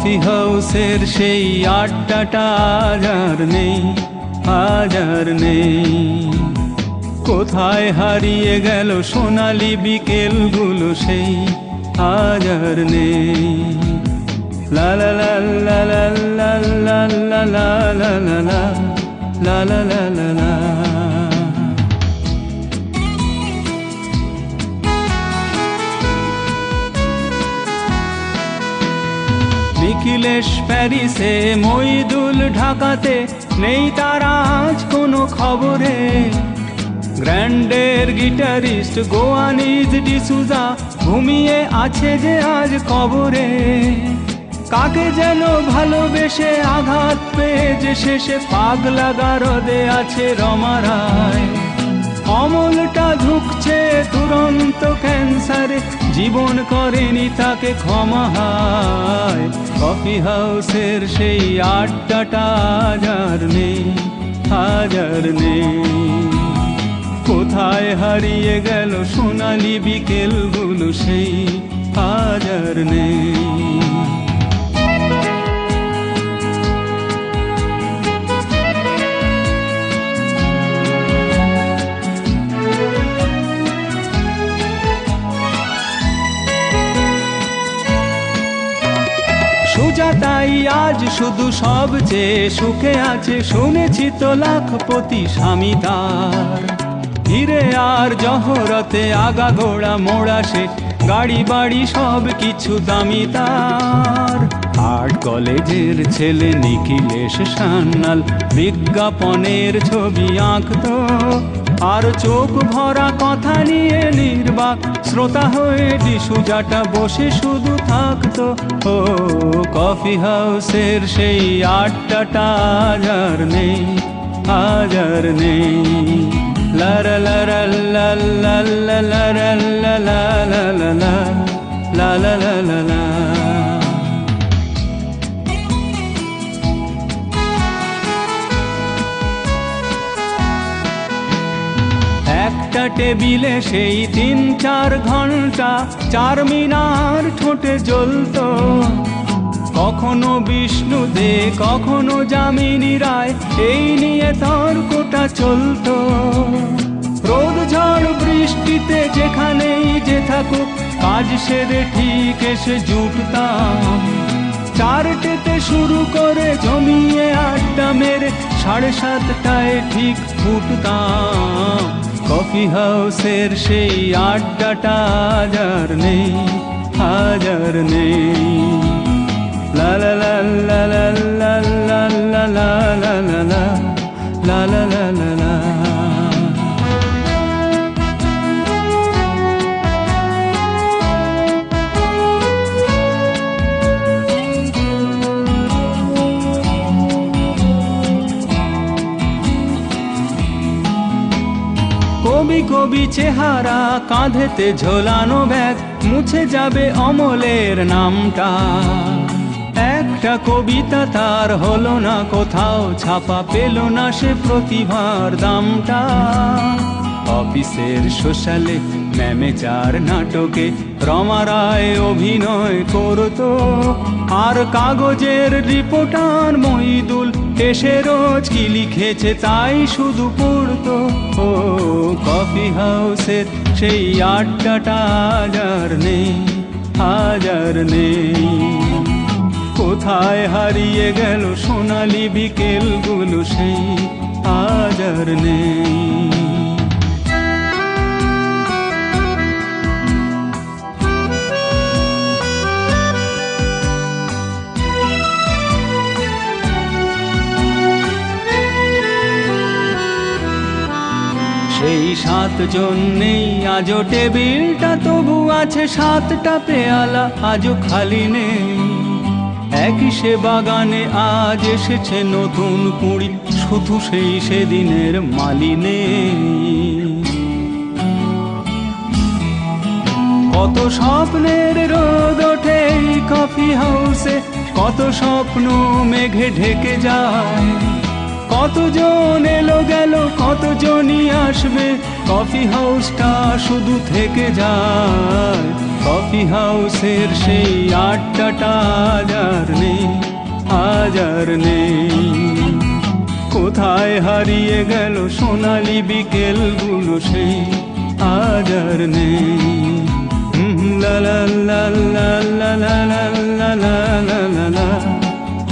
Coffee হাউসের সেই আড্ডাটা আজ আর নেই, আজ আর নেই। কোথায় হারিয়ে গেল সোনালি বিকেলগুলো সেই, আজ আর নেই। লা লা লা লা লা লা লা লা লা লা লা লা লা লা লা লা। নিখিলেশ প্যারিসে, মইদুল ঢাকাতে, নেই তার আজ কোনো খবরে। গ্র্যান্ডের গিটারিস্ট গোয়ানিজ ডিসুজা ঘুমিয়ে আছে যে আজ কবরে। কাকে যেন ভালোবেসে আঘাত পেয়ে যে শেষে পাগলা গারদে আছে রমা রায়। অমলটা ঝুঁকছে দুরন্ত ক্যান্সারে, জীবন করেনি তাকে ক্ষমা হায়। কফি হাউসের সেই আড্ডাটা আজ আর নেই, আজ আর নেই। কোথায় হারিয়ে গেল সোনালি বিকেলগুলো সেই, আজ আর নেই। সুজাতাই আজ শুধু সবচেয়ে সুখে আছে, শুনেছি তো লাখপতি স্বামী তার। হিরে আর জহরতে আগা ঘোড়া মোড়া সে, গাড়ি বাড়ি সব কিছু দামি তার। আর্ট কলেজের ছেলে নিখিলেশ সান্যাল বিজ্ঞাপনের ছবি আঁকতো, আর চোখ ভরা কথা নিয়ে নির্বাক শ্রোতা হয়ে ডিসুজাটা বসে শুধু থাকতো। ও কফি হাউসের সেই আড্ডাটা আজ আর নেই, আজ আর নেই। লা লা লা লা লা লা লা লা লা লা লা লা লা লা লা লা। একটা টেবিলে সেই 3-4 ঘন্টা চারমিনার ঠোঁটে জ্বলতো। কখনো বিষ্ণু দে, কখনো যামিনী রায়, এই নিয়ে তর্কটা চলতো। রোদ ঝড় বৃষ্টিতে যেখানেই যে থাকুক, কাজ সেরে ঠিক এসে জুটতাম। 4টেতে শুরু করে জমিয়ে আড্ডা মেরে 7:30টায় ঠিক ফুটতাম। কফি হাউসের সেই আড্ডাটা আজ আর নেই, আজ আর নেই। লা লা লা লা লা লা লা লা লা লা লা লা লা লা লা। কবি কবি চেহারা, কাঁধেতে ঝোলানো ব্যাগ, মুছে যাবে অমলের নামটা। একটা কবিতা তার হলো না কোথাও ছাপা, পেল না সে প্রতিভার দামটা। অফিসের সোশ্যালে ম্যামেজার নাটকে রমা রায় অভিনয় করতো, আর কাগজের রিপোর্টার মইদুল এসে রোজ কি লিখেছে তাই শুধু পড়তো। ও কফি হাউসের সেই আড্ডাটা আজ আর নেই, আজ আর নেই। কোথায় হারিয়ে গেল সোনালি বিকেলগুলো সেই, আজ আর নেই। সেই 7 জন নেই আজও টেবিলটা, তবু আছে 7টা পেয়ালা আজও খালি নেই। একই সে বাগানে আজ এসেছে নতুন কুঁড়ি, শুধু সেই সেদিনের মালি নেই। কত স্বপ্নের রোদ ওঠে এই কফি হাউসে, কত স্বপ্ন মেঘে ঢেকে যায়। কতজন এলো গেল কতজনই আসবে, কফি হাউসটা শুধু থেকে যায়। কফি হাউসের সেই আড্ডাটা আজ আর নেই, আজ আর নেই। কোথায় হারিয়ে গেল সোনালি বিকেলগুলো সেই, আজ আর নেই। লা লা লা লা লা লা লা লা লা লা লা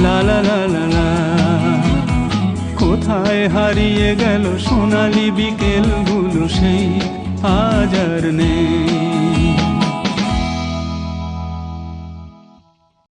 লা লা লা লা লা। কোথায় হারিয়ে গেল সোনালি বিকেলগুলো সেই, আজ আর নেই।